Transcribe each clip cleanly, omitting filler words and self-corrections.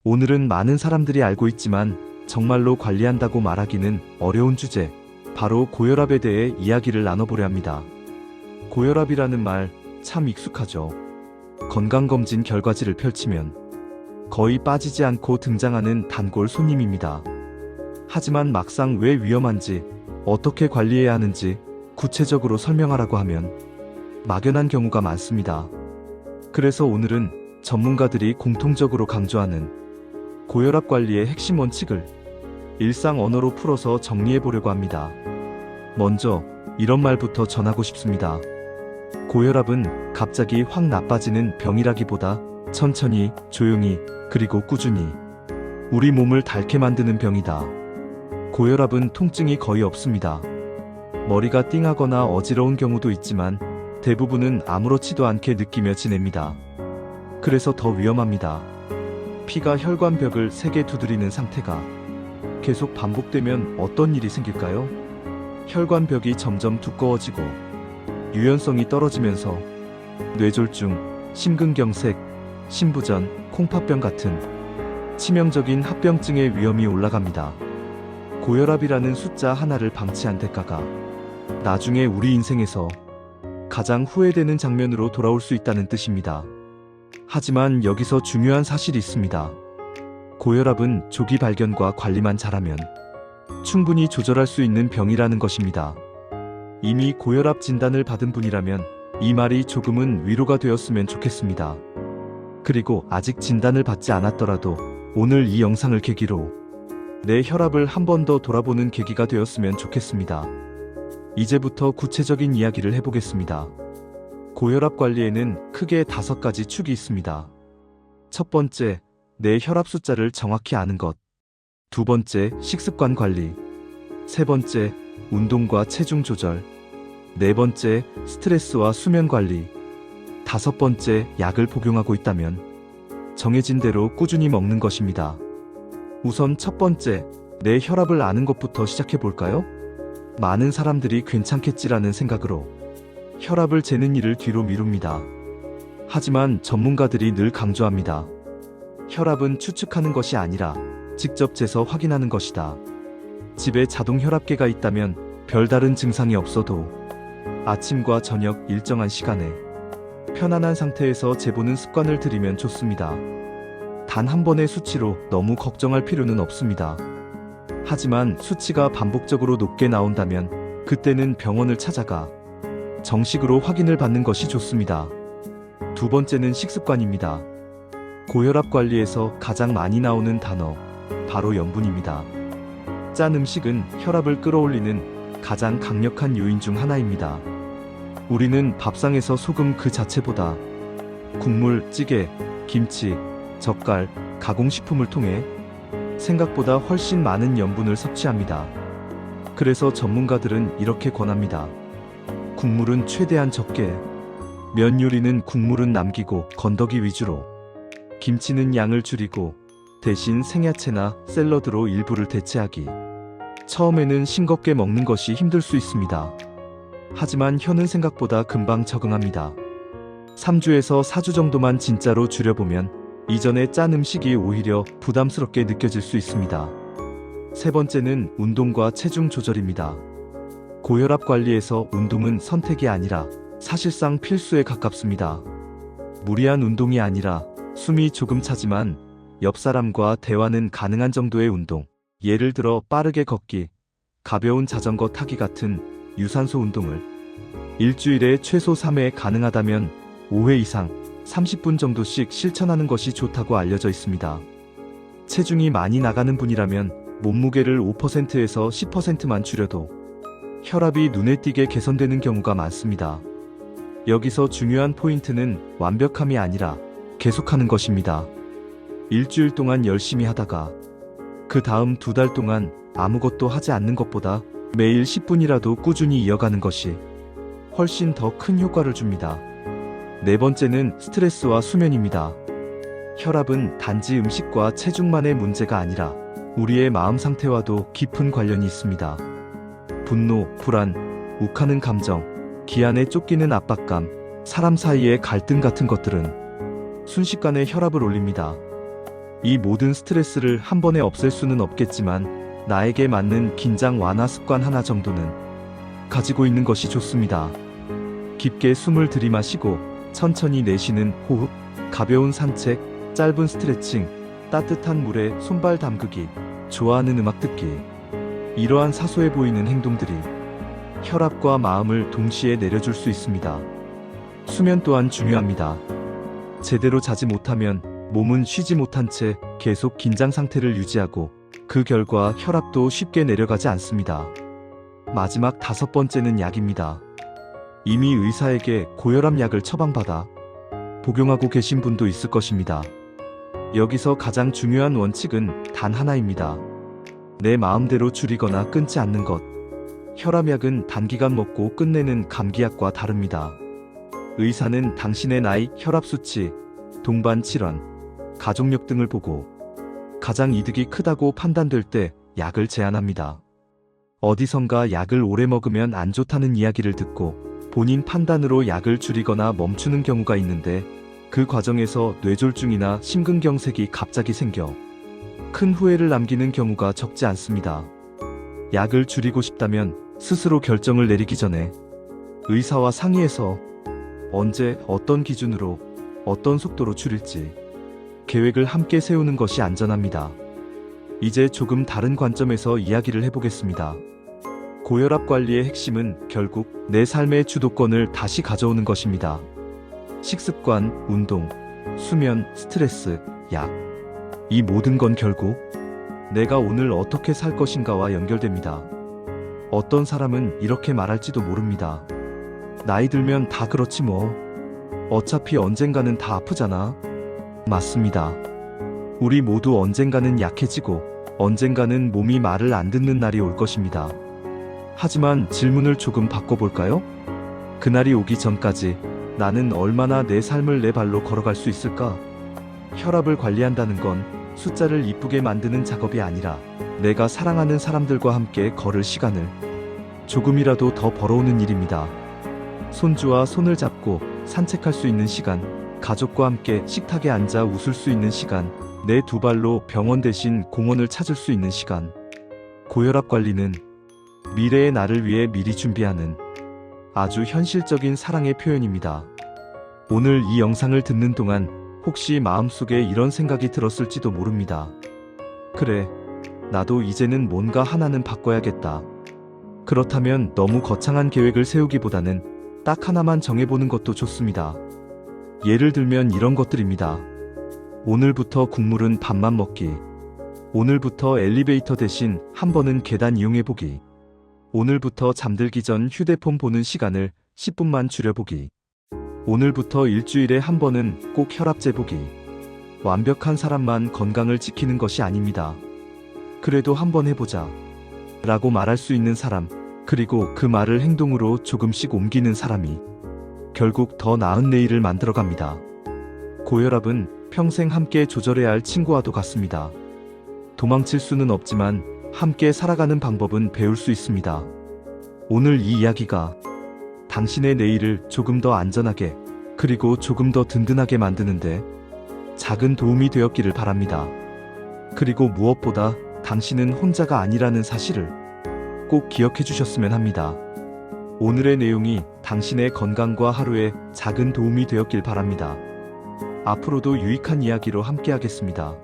오늘은 많은 사람들이 알고 있지만 정말로 관리한다고 말하기는 어려운 주제, 바로 고혈압에 대해 이야기를 나눠보려 합니다. 고혈압이라는 말 참 익숙하죠. 건강검진 결과지를 펼치면 거의 빠지지 않고 등장하는 단골 손님입니다. 하지만 막상 왜 위험한지, 어떻게 관리해야 하는지 구체적으로 설명하라고 하면 막연한 경우가 많습니다. 그래서 오늘은 전문가들이 공통적으로 강조하는 고혈압 관리의 핵심 원칙을 일상 언어로 풀어서 정리해 보려고 합니다. 먼저 이런 말부터 전하고 싶습니다. 고혈압은 갑자기 확 나빠지는 병이라기보다 천천히, 조용히, 그리고 꾸준히 우리 몸을 닳게 만드는 병이다. 고혈압은 통증이 거의 없습니다. 머리가 띵하거나 어지러운 경우도 있지만 대부분은 아무렇지도 않게 느끼며 지냅니다. 그래서 더 위험합니다. 피가 혈관벽을 세게 두드리는 상태가 계속 반복되면 어떤 일이 생길까요? 혈관벽이 점점 두꺼워지고 유연성이 떨어지면서 뇌졸중, 심근경색, 심부전, 콩팥병 같은 치명적인 합병증의 위험이 올라갑니다. 고혈압이라는 숫자 하나를 방치한 대가가 나중에 우리 인생에서 가장 후회되는 장면으로 돌아올 수 있다는 뜻입니다. 하지만 여기서 중요한 사실이 있습니다. 고혈압은 조기 발견과 관리만 잘하면 충분히 조절할 수 있는 병이라는 것입니다. 이미 고혈압 진단을 받은 분이라면 이 말이 조금은 위로가 되었으면 좋겠습니다. 그리고 아직 진단을 받지 않았더라도 오늘 이 영상을 계기로 내 혈압을 한 번 더 돌아보는 계기가 되었으면 좋겠습니다. 이제부터 구체적인 이야기를 해보겠습니다. 고혈압 관리에는 크게 5가지 축이 있습니다. 첫 번째, 내 혈압 숫자를 정확히 아는 것. 두 번째, 식습관 관리. 세 번째, 운동과 체중 조절. 네 번째, 스트레스와 수면 관리. 다섯 번째, 약을 복용하고 있다면 정해진 대로 꾸준히 먹는 것입니다. 우선 첫 번째, 내 혈압을 아는 것부터 시작해 볼까요? 많은 사람들이 괜찮겠지라는 생각으로 혈압을 재는 일을 뒤로 미룹니다. 하지만 전문가들이 늘 강조합니다. 혈압은 추측하는 것이 아니라 직접 재서 확인하는 것이다. 집에 자동 혈압계가 있다면 별다른 증상이 없어도 아침과 저녁 일정한 시간에 편안한 상태에서 재보는 습관을 들이면 좋습니다. 단 한 번의 수치로 너무 걱정할 필요는 없습니다. 하지만 수치가 반복적으로 높게 나온다면 그때는 병원을 찾아가 정식으로 확인을 받는 것이 좋습니다. 두 번째는 식습관입니다. 고혈압 관리에서 가장 많이 나오는 단어, 바로 염분입니다. 짠 음식은 혈압을 끌어올리는 가장 강력한 요인 중 하나입니다. 우리는 밥상에서 소금 그 자체보다 국물, 찌개, 김치, 젓갈, 가공식품을 통해 생각보다 훨씬 많은 염분을 섭취합니다. 그래서 전문가들은 이렇게 권합니다. 국물은 최대한 적게, 면 요리는 국물은 남기고 건더기 위주로, 김치는 양을 줄이고 대신 생야채나 샐러드로 일부를 대체하기. 처음에는 싱겁게 먹는 것이 힘들 수 있습니다. 하지만 혀는 생각보다 금방 적응합니다. 3주에서 4주 정도만 진짜로 줄여보면 이전의 짠 음식이 오히려 부담스럽게 느껴질 수 있습니다. 세 번째는 운동과 체중 조절입니다. 고혈압 관리에서 운동은 선택이 아니라 사실상 필수에 가깝습니다. 무리한 운동이 아니라 숨이 조금 차지만 옆 사람과 대화는 가능한 정도의 운동. 예를 들어 빠르게 걷기, 가벼운 자전거 타기 같은 유산소 운동을 일주일에 최소 3회, 가능하다면 5회 이상 30분 정도씩 실천하는 것이 좋다고 알려져 있습니다. 체중이 많이 나가는 분이라면 몸무게를 5%에서 10%만 줄여도 혈압이 눈에 띄게 개선되는 경우가 많습니다. 여기서 중요한 포인트는 완벽함이 아니라 계속하는 것입니다. 일주일 동안 열심히 하다가 그 다음 2달 동안 아무것도 하지 않는 것보다 매일 10분이라도 꾸준히 이어가는 것이 훨씬 더 큰 효과를 줍니다. 네 번째는 스트레스와 수면입니다. 혈압은 단지 음식과 체중만의 문제가 아니라 우리의 마음 상태와도 깊은 관련이 있습니다. 분노, 불안, 욱하는 감정, 기한에 쫓기는 압박감, 사람 사이의 갈등 같은 것들은 순식간에 혈압을 올립니다. 이 모든 스트레스를 한 번에 없앨 수는 없겠지만 나에게 맞는 긴장 완화 습관 하나 정도는 가지고 있는 것이 좋습니다. 깊게 숨을 들이마시고 천천히 내쉬는 호흡, 가벼운 산책, 짧은 스트레칭, 따뜻한 물에 손발 담그기, 좋아하는 음악 듣기. 이러한 사소해 보이는 행동들이 혈압과 마음을 동시에 내려줄 수 있습니다. 수면 또한 중요합니다. 제대로 자지 못하면 몸은 쉬지 못한 채 계속 긴장 상태를 유지하고 그 결과 혈압도 쉽게 내려가지 않습니다. 마지막 5번째는 약입니다. 이미 의사에게 고혈압 약을 처방받아 복용하고 계신 분도 있을 것입니다. 여기서 가장 중요한 원칙은 단 하나입니다. 내 마음대로 줄이거나 끊지 않는 것. 혈압약은 단기간 먹고 끝내는 감기약과 다릅니다. 의사는 당신의 나이, 혈압 수치, 동반 질환, 가족력 등을 보고 가장 이득이 크다고 판단될 때 약을 제한합니다. 어디선가 약을 오래 먹으면 안 좋다는 이야기를 듣고 본인 판단으로 약을 줄이거나 멈추는 경우가 있는데 그 과정에서 뇌졸중이나 심근경색이 갑자기 생겨 큰 후회를 남기는 경우가 적지 않습니다. 약을 줄이고 싶다면 스스로 결정을 내리기 전에 의사와 상의해서 언제, 어떤 기준으로, 어떤 속도로 줄일지 계획을 함께 세우는 것이 안전합니다. 이제 조금 다른 관점에서 이야기를 해보겠습니다. 고혈압 관리의 핵심은 결국 내 삶의 주도권을 다시 가져오는 것입니다. 식습관, 운동, 수면, 스트레스, 약. 이 모든 건 결국 내가 오늘 어떻게 살 것인가와 연결됩니다. 어떤 사람은 이렇게 말할지도 모릅니다. 나이 들면 다 그렇지 뭐. 어차피 언젠가는 다 아프잖아. 맞습니다. 우리 모두 언젠가는 약해지고 언젠가는 몸이 말을 안 듣는 날이 올 것입니다. 하지만 질문을 조금 바꿔볼까요? 그날이 오기 전까지 나는 얼마나 내 삶을 내 발로 걸어갈 수 있을까? 혈압을 관리한다는 건 숫자를 이쁘게 만드는 작업이 아니라 내가 사랑하는 사람들과 함께 걸을 시간을 조금이라도 더 벌어오는 일입니다. 손주와 손을 잡고 산책할 수 있는 시간, 가족과 함께 식탁에 앉아 웃을 수 있는 시간, 내 두 발로 병원 대신 공원을 찾을 수 있는 시간. 고혈압 관리는 미래의 나를 위해 미리 준비하는 아주 현실적인 사랑의 표현입니다. 오늘 이 영상을 듣는 동안 혹시 마음속에 이런 생각이 들었을지도 모릅니다. 그래, 나도 이제는 뭔가 하나는 바꿔야겠다. 그렇다면 너무 거창한 계획을 세우기보다는 딱 하나만 정해보는 것도 좋습니다. 예를 들면 이런 것들입니다. 오늘부터 국물은 밥만 먹기. 오늘부터 엘리베이터 대신 한 번은 계단 이용해보기. 오늘부터 잠들기 전 휴대폰 보는 시간을 10분만 줄여보기. 오늘부터 일주일에 한 번은 꼭 혈압 재보기. 완벽한 사람만 건강을 지키는 것이 아닙니다. 그래도 한번 해보자 라고 말할 수 있는 사람, 그리고 그 말을 행동으로 조금씩 옮기는 사람이 결국 더 나은 내일을 만들어갑니다. 고혈압은 평생 함께 조절해야 할 친구와도 같습니다. 도망칠 수는 없지만 함께 살아가는 방법은 배울 수 있습니다. 오늘 이 이야기가 당신의 내일을 조금 더 안전하게 그리고 조금 더 든든하게 만드는데 작은 도움이 되었기를 바랍니다. 그리고 무엇보다 당신은 혼자가 아니라는 사실을 꼭 기억해 주셨으면 합니다. 오늘의 내용이 당신의 건강과 하루에 작은 도움이 되었길 바랍니다. 앞으로도 유익한 이야기로 함께하겠습니다.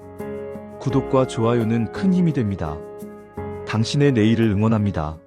구독과 좋아요는 큰 힘이 됩니다. 당신의 내일을 응원합니다.